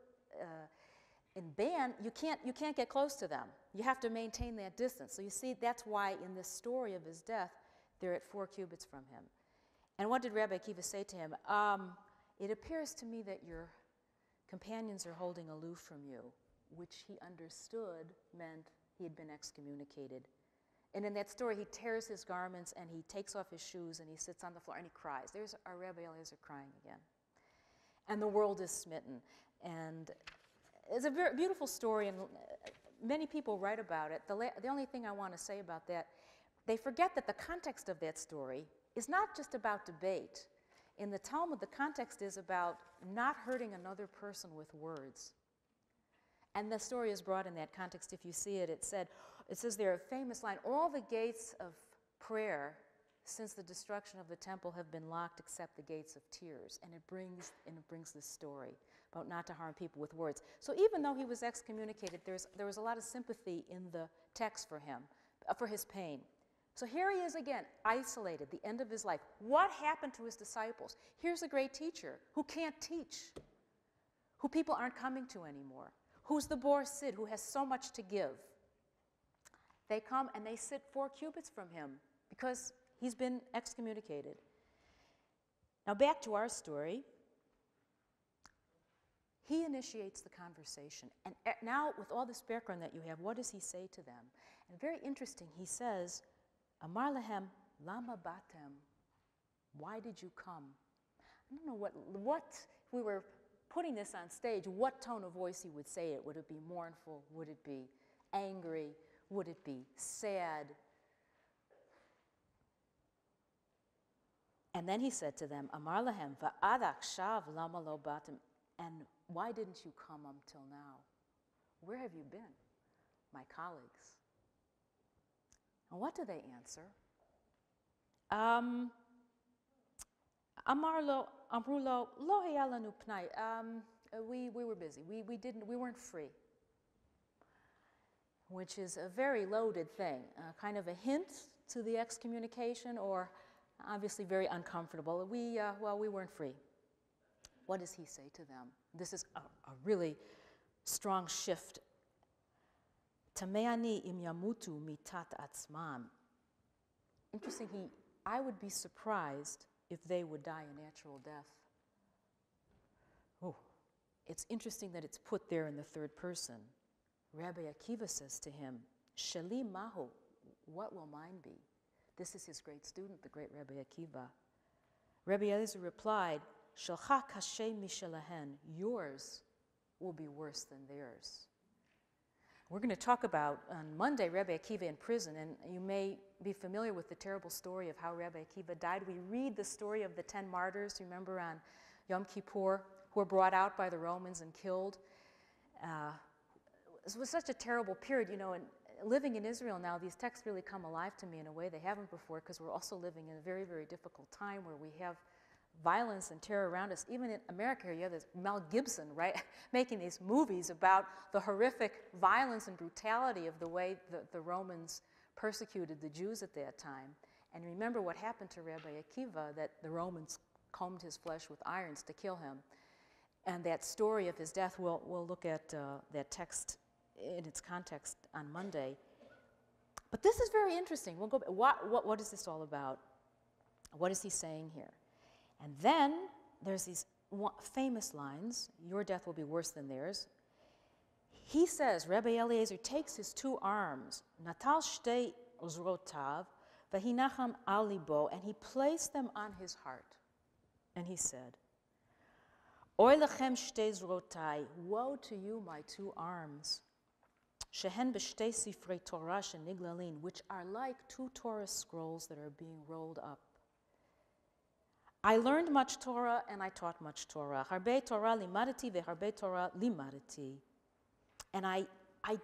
in ban, you can't get close to them. You have to maintain that distance. So you see, that's why in this story of his death, they're at 4 cubits from him. And what did Rabbi Akiva say to him? It appears to me that your companions are holding aloof from you, which he understood meant he had been excommunicated. And in that story, he tears his garments and he takes off his shoes and he sits on the floor and he cries. There's our Rabbi Eliezer crying again. And the world is smitten. And it's a very beautiful story, and many people write about it. The only thing I want to say about that, they forget that the context of that story is not just about debate. In the Talmud, the context is about not hurting another person with words. And the story is brought in that context. If you see it, it says there a famous line, all the gates of prayer since the destruction of the temple have been locked except the gates of tears. And it brings this story about not to harm people with words. So even though he was excommunicated, there was a lot of sympathy in the text for him, for his pain. So here he is again, isolated, the end of his life. What happened to his disciples? Here's a great teacher who can't teach, who people aren't coming to anymore, who's the Bor Sid, who has so much to give. They come and they sit 4 cubits from him because he's been excommunicated. Now back to our story. He initiates the conversation. And now with all this background that you have, what does he say to them? And very interesting, he says, Amar lahem lama batem. Why did you come? I don't know what if we were putting this on stage, what tone of voice he would say it. Would it be mournful? Would it be angry? Would it be sad? And then he said to them, Amar lahem va'ad akshav lama lo batem. And why didn't you come until now? Where have you been, my colleagues? And what do they answer? Amru lo haya lanu pnai. We were busy. We weren't free. Which is a very loaded thing, kind of a hint to the excommunication, or obviously very uncomfortable. We weren't free. What does he say to them? This is a really strong shift. Tameani im yamutu mitat atzmam. Interesting, I would be surprised if they would die a natural death. Oh, it's interesting that it's put there in the third person. Rabbi Akiva says to him, Sheli mahu, what will mine be? This is his great student, the great Rabbi Akiva. Rabbi Eliezer replied, Shalcha kashay mishalahen, yours will be worse than theirs. We're going to talk about, on Monday, Rabbi Akiva in prison, and you may be familiar with the terrible story of how Rabbi Akiva died. We read the story of the 10 martyrs, remember, on Yom Kippur, who were brought out by the Romans and killed. It was such a terrible period, and living in Israel now, these texts really come alive to me in a way they haven't before, because we're also living in a very, very difficult time where we have violence and terror around us. Even in America, you have this Mel Gibson, right, making these movies about the horrific violence and brutality of the way the Romans persecuted the Jews at that time. And remember what happened to Rabbi Akiva, that the Romans combed his flesh with irons to kill him. And that story of his death, we'll look at that text in its context on Monday. But this is very interesting. We'll go. What is this all about? What is he saying here? And then there's these famous lines, your death will be worse than theirs. He says, Rabbi Eliezer takes his 2 arms, Natal shtei uzrotav, v'hinacham al libo, and he placed them on his heart. And he said, Oy lechem shtei zrotai, woe to you, my 2 arms, shehen b'shtei sifrei Torah sheniglalin, which are like 2 Torah scrolls that are being rolled up. I learned much Torah and I taught much Torah. Harbe Torah limadati veharbe Torah limadati. And I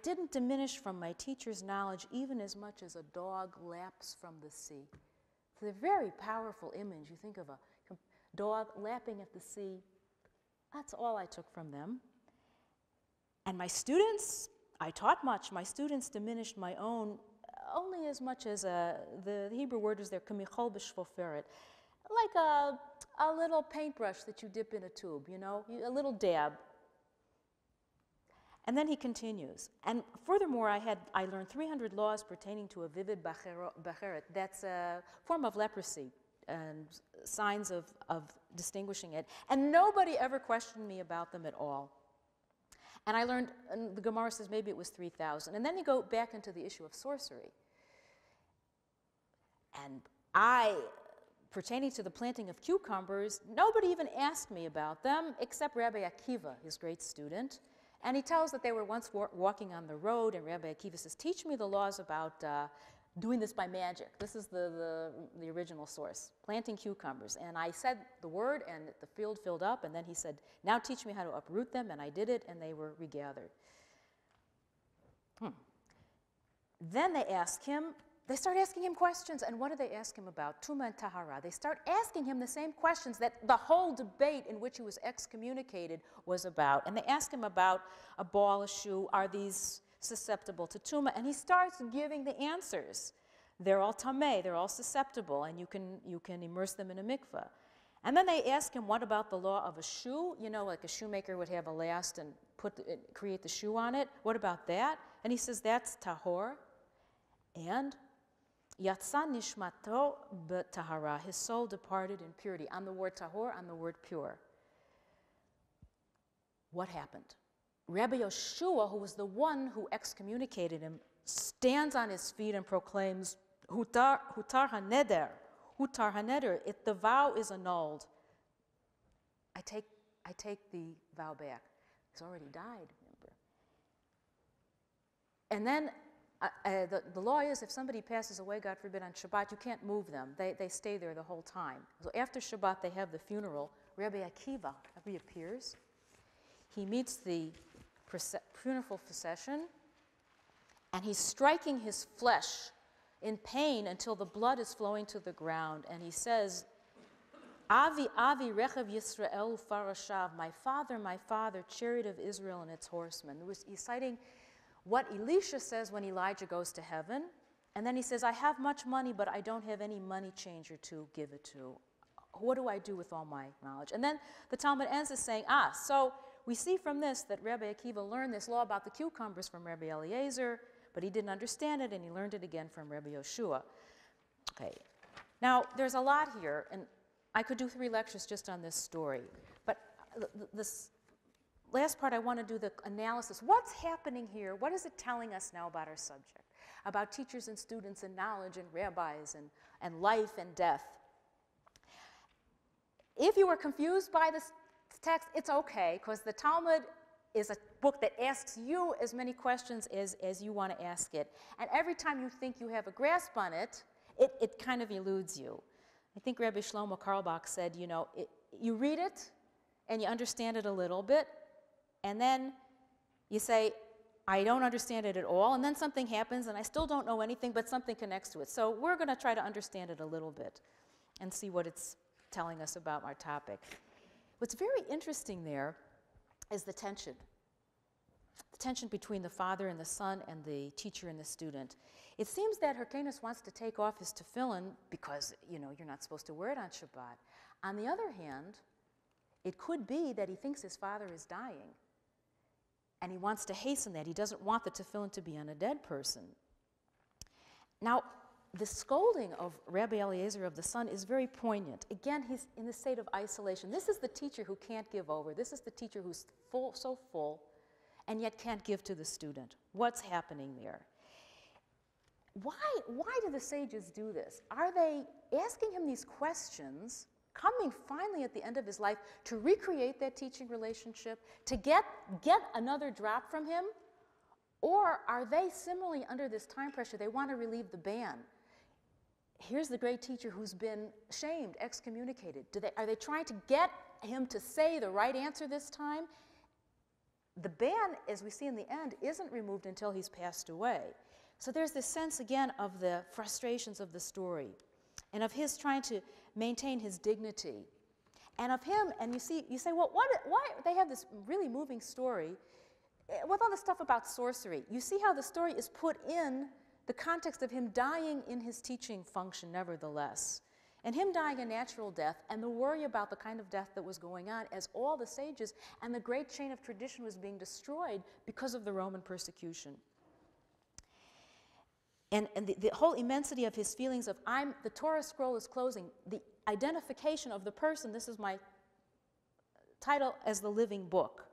didn't diminish from my teacher's knowledge even as much as a dog laps from the sea. It's a very powerful image. You think of a dog lapping at the sea. That's all I took from them. And my students, I taught much. My students diminished my own only as much as the Hebrew word is there, kamichol b'shvoferet. Like a little paintbrush that you dip in a tube, a little dab. And then he continues. And furthermore, I learned 300 laws pertaining to a vivid bacheret. That's a form of leprosy and signs of distinguishing it. And nobody ever questioned me about them at all. And I learned, and the Gemara says maybe it was 3,000. And then you go back into the issue of sorcery. And pertaining to the planting of cucumbers, nobody even asked me about them except Rabbi Akiva, his great student. And he tells that they were once walking on the road, and Rabbi Akiva says, teach me the laws about doing this by magic. This is the original source, planting cucumbers. And I said the word, and the field filled up, and then he said, now teach me how to uproot them, and I did it, and they were regathered. Then they start asking him questions, and what do they ask him about? Tuma and Tahara. They start asking him the same questions that the whole debate in which he was excommunicated was about. And they ask him about a ball, a shoe, are these susceptible to Tuma? And he starts giving the answers. They're all tameh, they're all susceptible, and you can immerse them in a mikveh. And then they ask him, what about the law of a shoe? Like a shoemaker would have a last and create the shoe on it. What about that? And he says, that's tahor. And Yatsa nishmato b'tahara, his soul departed in purity. On the word tahor, on the word pure. What happened? Rabbi Yoshua, who was the one who excommunicated him, stands on his feet and proclaims, Hutar haneder, Hutar haneder, the vow is annulled. I take the vow back. He's already died, remember. And then the law is if somebody passes away, God forbid, on Shabbat, you can't move them. They stay there the whole time. So after Shabbat, they have the funeral. Rabbi Akiva reappears. He meets the funeral procession, and he's striking his flesh in pain until the blood is flowing to the ground. And he says, Avi, Avi, Rechav Yisrael Farashav, my father, chariot of Israel and its horsemen. He's citing what Elisha says when Elijah goes to heaven. And then he says, I have much money, but I don't have any money changer to give it to. What do I do with all my knowledge? And then the Talmud ends as saying, so we see from this that Rabbi Akiva learned this law about the cucumbers from Rabbi Eliezer, but he didn't understand it, and he learned it again from Rebbe Yoshua. Okay, now there's a lot here, and I could do 3 lectures just on this story, but this last part I want to do the analysis. What's happening here? What is it telling us now about our subject? About teachers and students and knowledge and rabbis and life and death. If you were confused by this text, it's okay, because the Talmud is a book that asks you as many questions as you want to ask it. And every time you think you have a grasp on it, it kind of eludes you. I think Rabbi Shlomo Carlebach said, you know, you read it and you understand it a little bit, and then you say, I don't understand it at all, and then something happens and I still don't know anything, but something connects to it. So we're going to try to understand it a little bit and see what it's telling us about our topic. What's very interesting there is the tension between the father and the son and the teacher and the student. It seems that Hyrcanus wants to take off his tefillin because, you know, you're not supposed to wear it on Shabbat. On the other hand, it could be that he thinks his father is dying, and he wants to hasten that. He doesn't want the tefillin to be on a dead person. Now, the scolding of Rabbi Eliezer of the son is very poignant. Again, he's in the state of isolation. This is the teacher who can't give over. This is the teacher who's so full, and yet can't give to the student. What's happening there? Why do the sages do this? Are they asking him these questions, coming finally at the end of his life to recreate that teaching relationship, to get another drop from him? Or are they similarly under this time pressure? They want to relieve the ban. Here's the great teacher who's been shamed, excommunicated. Are they trying to get him to say the right answer this time? The ban, as we see in the end, isn't removed until he's passed away. So there's this sense, again, of the frustrations of the story and of his trying to maintain his dignity. And of him, and you say, well, why they have this really moving story with all the stuff about sorcery. You see how the story is put in the context of him dying in his teaching function nevertheless, and him dying a natural death, and the worry about the kind of death that was going on as all the sages and the great chain of tradition was being destroyed because of the Roman persecution. And the whole immensity of his feelings of, the Torah scroll is closing, the identification of the person, this is my title, as the living book.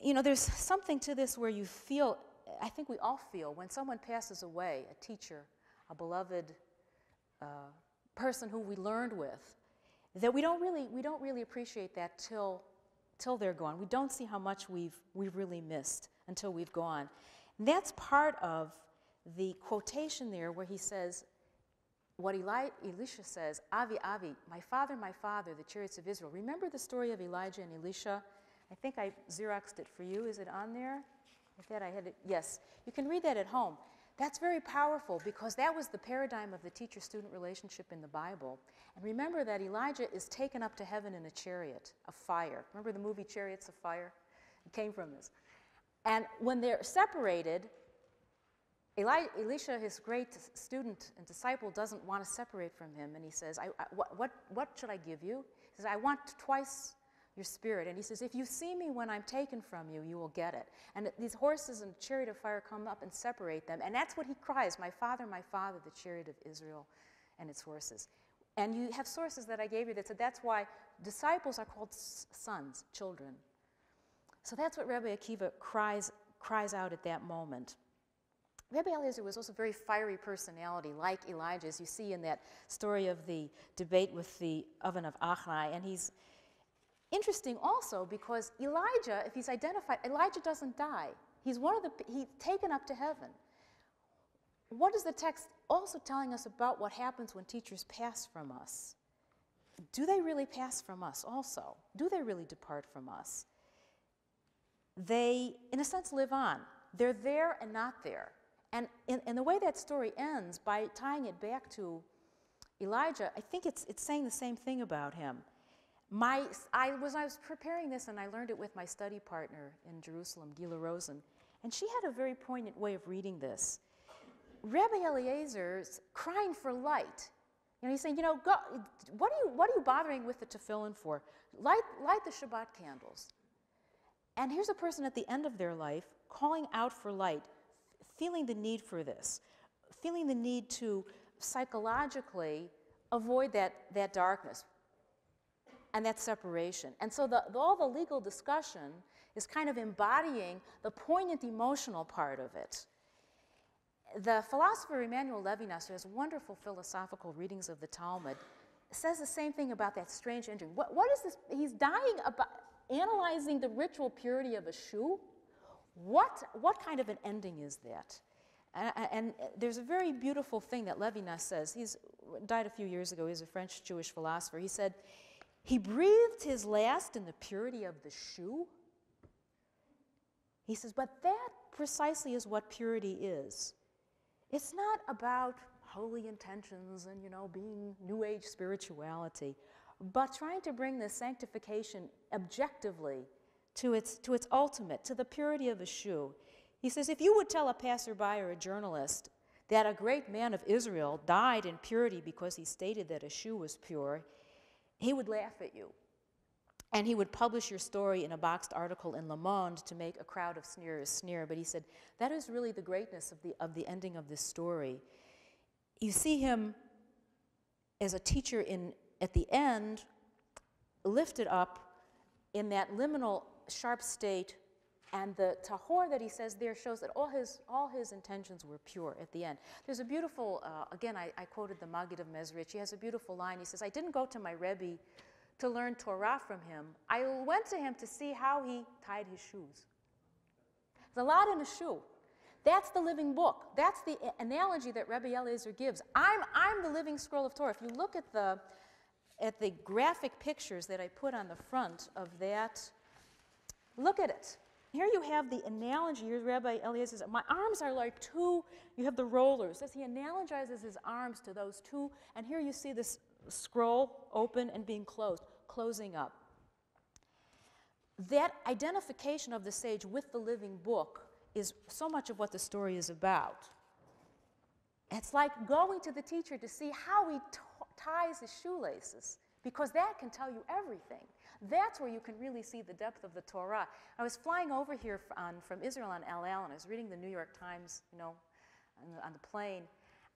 You know, there's something to this where you feel, I think we all feel, when someone passes away, a teacher, a beloved person who we learned with, that we don't really appreciate that till they're gone. We don't see how much we've really missed until we've gone. And that's part of the quotation there where he says, what Elisha says, Avi, Avi, my father, the chariots of Israel. Remember the story of Elijah and Elisha? I think I Xeroxed it for you. Is it on there? I thought I had it. Yes. You can read that at home. That's very powerful because that was the paradigm of the teacher-student relationship in the Bible. And remember that Elijah is taken up to heaven in a chariot of fire. Remember the movie Chariots of Fire? It came from this. And when they're separated, Elisha, his great student and disciple, doesn't want to separate from him. And he says, what should I give you? He says, I want twice your spirit. And he says, if you see me when I'm taken from you, you will get it. And these horses and chariot of fire come up and separate them. And that's what he cries, my father, the chariot of Israel and its horses. And you have sources that I gave you that said that's why disciples are called sons, children. So that's what Rabbi Akiva cries out at that moment. Rabbi Eliezer was also a very fiery personality, like Elijah, as you see in that story of the debate with the oven of Achnai. And he's interesting also because Elijah, if he's identified, Elijah doesn't die. He's taken up to heaven. What is the text also telling us about what happens when teachers pass from us? Do they really pass from us also? Do they really depart from us? They, in a sense, live on. They're there and not there. And in the way that story ends, by tying it back to Elijah, I think it's saying the same thing about him. I was preparing this, and I learned it with my study partner in Jerusalem, Gila Rosen, and she had a very poignant way of reading this. Rabbi Eliezer's crying for light. You know, he's saying, God, what are you bothering with the tefillin for? Light the Shabbat candles. And here's a person at the end of their life calling out for light, feeling the need for this, feeling the need to psychologically avoid that darkness and that separation. And so all the legal discussion is kind of embodying the poignant emotional part of it. The philosopher Emmanuel Levinas, who has wonderful philosophical readings of the Talmud, says the same thing about that strange ending. What is this? He's dying about analyzing the ritual purity of a shoe. What kind of an ending is that? And there's a very beautiful thing that Levinas says. He's died a few years ago. He's a French Jewish philosopher. He said, he breathed his last in the purity of the shoe. He says, but that precisely is what purity is. It's not about holy intentions and, being New Age spirituality, but trying to bring this sanctification objectively to its ultimate, to the purity of a shoe. He says, if you would tell a passerby or a journalist that a great man of Israel died in purity because he stated that a shoe was pure, he would laugh at you. And he would publish your story in a boxed article in Le Monde to make a crowd of sneerers sneer. But he said, that is really the greatness of the ending of this story. You see him as a teacher at the end, lifted up in that liminal sharp state, and the tahor that he says there shows that all his intentions were pure at the end. There's a beautiful, again, I quoted the Maggid of Mezrich. He has a beautiful line. He says, I didn't go to my Rebbe to learn Torah from him. I went to him to see how he tied his shoes. There's a lot in a shoe. That's the living book. That's the analogy that Rebbe Eliezer gives. I'm the living scroll of Torah. If you look at the graphic pictures that I put on the front of that, look at it. Here you have the analogy. Here's Rabbi Eliezer says, my arms are like two, you have the rollers. As he analogizes his arms to those two, and here you see this scroll open and being closed, closing up. That identification of the sage with the living book is so much of what the story is about. It's like going to the teacher to see how he ties his shoelaces, because that can tell you everything. That's where you can really see the depth of the Torah. I was flying over here from Israel on El Al, and I was reading the New York Times, on the plane,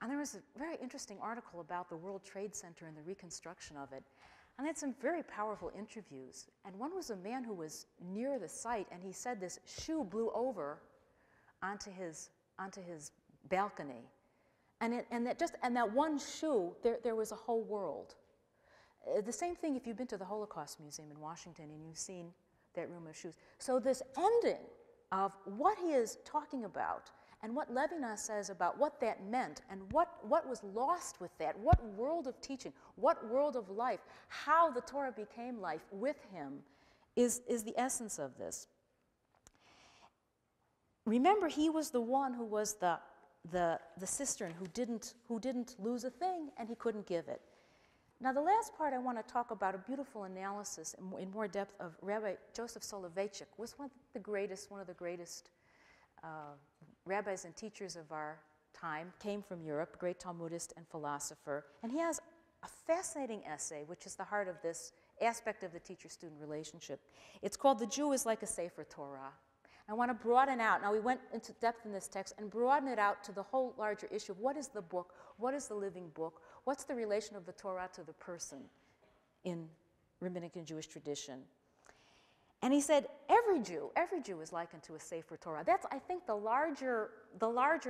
and there was a very interesting article about the World Trade Center and the reconstruction of it. And they had some very powerful interviews. And one was a man who was near the site, and he said this shoe blew over onto his balcony. And that one shoe, there was a whole world. The same thing if you've been to the Holocaust Museum in Washington and you've seen that room of shoes. So this ending of what he is talking about and what Levinas says about what that meant and what was lost with that, what world of teaching, what world of life, how the Torah became life with him is the essence of this. Remember, he was the one who was the cistern who didn't lose a thing and he couldn't give it. Now, the last part I want to talk about, a beautiful analysis in more depth of Rabbi Joseph Soloveitchik, was one of the greatest rabbis and teachers of our time, came from Europe, great Talmudist and philosopher. And he has a fascinating essay, which is the heart of this aspect of the teacher-student relationship. It's called The Jew is Like a Sefer Torah. I want to broaden out. Now, we went into depth in this text and broaden it out to the whole larger issue of what is the book, what is the living book, what's the relation of the Torah to the person in rabbinic and Jewish tradition. And he said, every Jew is likened to a Sefer Torah. That's, I think, the larger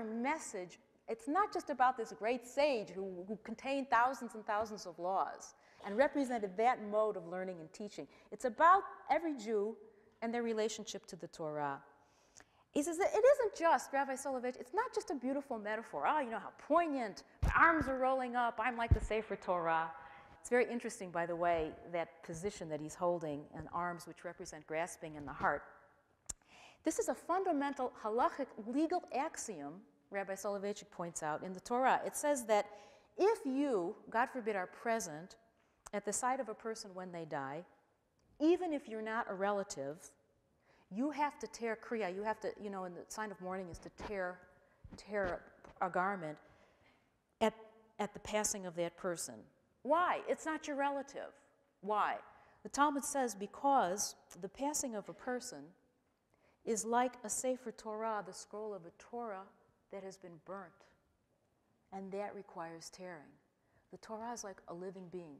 message. It's not just about this great sage who contained thousands and thousands of laws and represented that mode of learning and teaching. It's about every Jew and their relationship to the Torah. He says that it isn't just, Rabbi Soloveitchik, it's not just a beautiful metaphor. Oh, how poignant, my arms are rolling up, I'm like the Sefer Torah. It's very interesting, by the way, that position that he's holding, and arms which represent grasping in the heart. This is a fundamental halachic legal axiom, Rabbi Soloveitchik points out, in the Torah. It says that if you, God forbid, are present at the side of a person when they die, even if you're not a relative, you have to tear kriya. You have to, and the sign of mourning is to tear a garment at the passing of that person. Why? It's not your relative. Why? The Talmud says because the passing of a person is like a Sefer Torah, the scroll of a Torah, that has been burnt, and that requires tearing. The Torah is like a living being.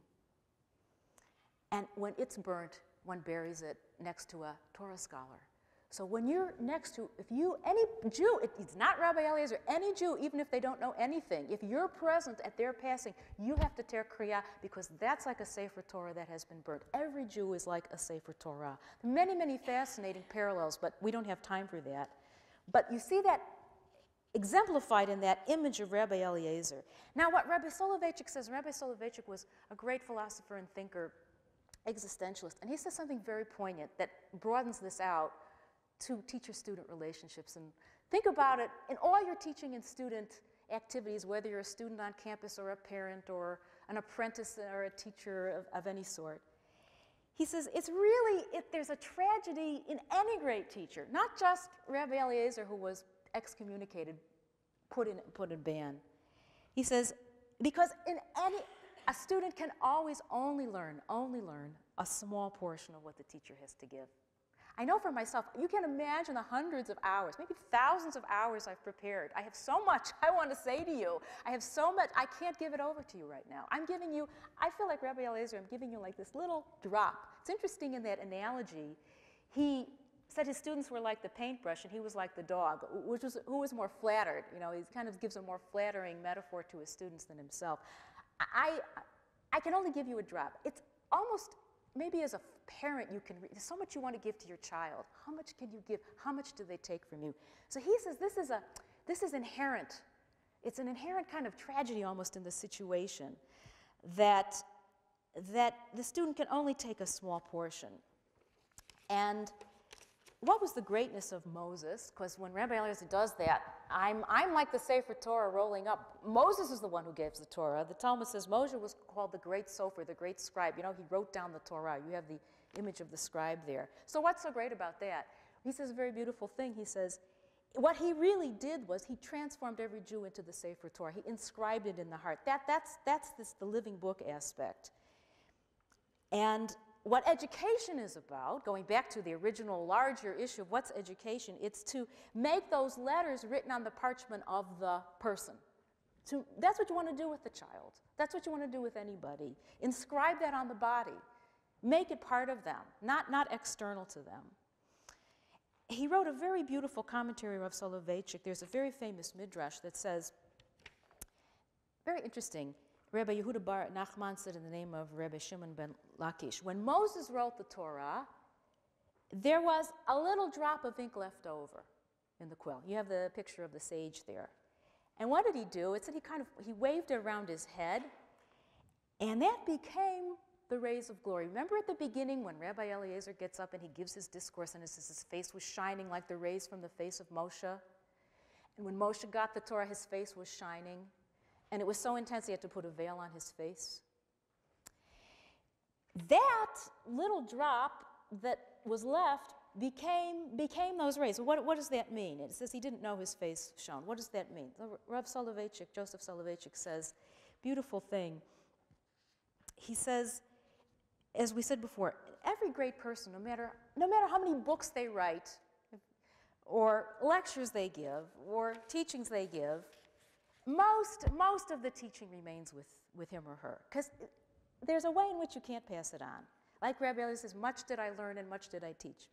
And when it's burnt, one buries it next to a Torah scholar. So when you're next to, any Jew, it's not Rabbi Eliezer, any Jew, even if they don't know anything, if you're present at their passing, you have to tear Kriya, because that's like a Sefer Torah that has been burnt. Every Jew is like a Sefer Torah. Many, many fascinating parallels, but we don't have time for that. But you see that exemplified in that image of Rabbi Eliezer. Now what Rabbi Soloveitchik says, Rabbi Soloveitchik was a great philosopher and thinker, existentialist, and he says something very poignant that broadens this out to teacher-student relationships. And think about it in all your teaching and student activities, whether you're a student on campus or a parent or an apprentice or a teacher of any sort. He says it's really, there's a tragedy in any great teacher, not just Rabbi Eliezer, who was excommunicated, put in ban. He says, because a student can always only learn a small portion of what the teacher has to give. I know for myself, you can imagine the hundreds of hours, maybe thousands of hours I've prepared. I have so much I want to say to you. I have so much, I can't give it over to you right now. I'm giving you, I feel like Rabbi Eliezer, I'm giving you like this little drop. It's interesting in that analogy, he said his students were like the paintbrush and he was like the dog, who was more flattered. You know, he kind of gives a more flattering metaphor to his students than himself. I can only give you a drop. It's almost, maybe as a parent, there's so much you want to give to your child. How much can you give? How much do they take from you? So he says this is inherent. It's an inherent kind of tragedy almost in the situation that the student can only take a small portion. And what was the greatness of Moses? Because when Rabbi Eliezer does that, I'm like the Sefer Torah rolling up. Moses is the one who gave the Torah. The Talmud says Moshe was called the great sofer, the great scribe. You know, he wrote down the Torah. You have the image of the scribe there. So what's so great about that? He says a very beautiful thing. He says, what he really did was he transformed every Jew into the Sefer Torah. He inscribed it in the heart. That's the living book aspect. And what education is about, going back to the original larger issue of what's education, it's to make those letters written on the parchment of the person. That's what you want to do with the child. That's what you want to do with anybody. Inscribe that on the body. Make it part of them, not external to them. He wrote a very beautiful commentary of Soloveitchik. There's a very famous midrash that says, very interesting, Rabbi Yehuda bar Nachman said in the name of Rabbi Shimon ben Lakish, when Moses wrote the Torah, there was a little drop of ink left over in the quill. You have the picture of the sage there. And what did he do? It said he waved it around his head, and that became the rays of glory. Remember at the beginning when Rabbi Eliezer gets up and he gives his discourse and it says his face was shining like the rays from the face of Moshe? And when Moshe got the Torah, his face was shining. And it was so intense he had to put a veil on his face. That little drop that was left became those rays. What does that mean? It says he didn't know his face shone. What does that mean? Rav Soloveitchik, Joseph Soloveitchik says, beautiful thing. He says, as we said before, every great person, no matter how many books they write, or lectures they give, or teachings they give, most of the teaching remains with him or her, because there's a way in which you can't pass it on. Like Rabbi Eliezer says, much did I learn and much did I teach.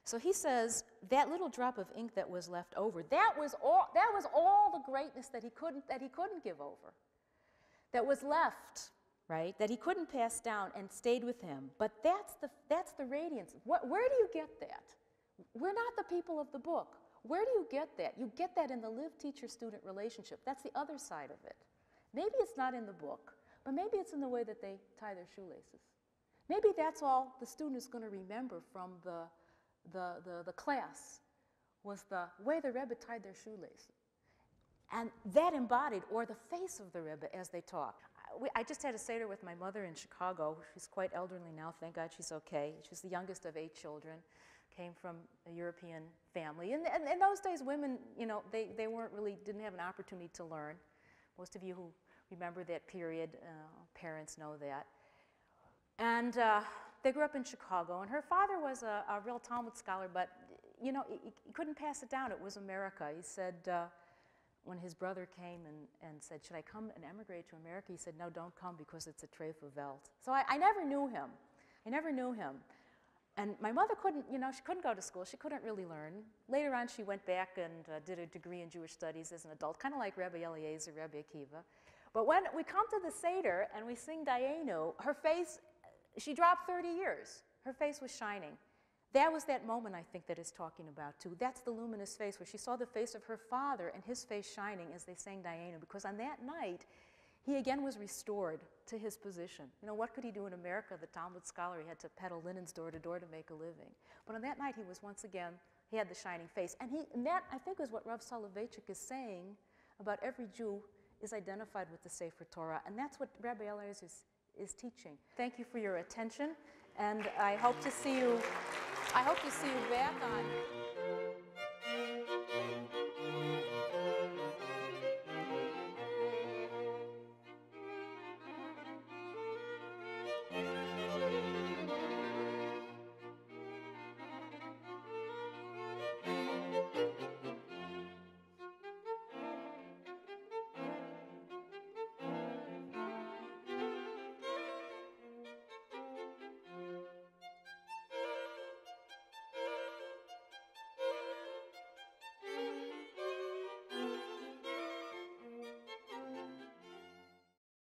So he says that little drop of ink that was left over, that was all the greatness that he couldn't give over, that was left, right? That he couldn't pass down and stayed with him. But that's the radiance. Where do you get that? We're not the people of the book. Where do you get that? You get that in the live teacher-student relationship. That's the other side of it. Maybe it's not in the book, but maybe it's in the way that they tie their shoelaces. Maybe that's all the student is going to remember from the class, was the way the Rebbe tied their shoelaces. And that embodied, or the face of the Rebbe as they talked. I just had a Seder with my mother in Chicago. She's quite elderly now, thank God she's okay. She's the youngest of 8 children. Came from a European family. And in those days, women, you know, they didn't have an opportunity to learn. Most of you who remember that period, parents know that. And they grew up in Chicago, and her father was a real Talmud scholar, but, you know, he couldn't pass it down. It was America. He said, when his brother came and said, should I come and emigrate to America? He said, no, don't come because it's a Trefe Welt. So I never knew him. I never knew him. And my mother couldn't, you know, she couldn't go to school. She couldn't really learn. Later on, she went back and did a degree in Jewish studies as an adult, kind of like Rabbi Eliezer, Rabbi Akiva. But when we come to the Seder and we sing Dayenu, her face, she dropped 30 years. Her face was shining. That was that moment, I think, that is talking about, too. That's the luminous face where she saw the face of her father and his face shining as they sang Dayenu, because on that night, he again was restored to his position. You know, what could he do in America? The Talmud scholar, he had to peddle linens door to door to make a living. But on that night, he was once again, he had the shining face. And that, I think, is what Rav Soloveitchik is saying about every Jew is identified with the Sefer Torah. And that's what Rabbi Eliezer is teaching. Thank you for your attention. And I hope to see you back on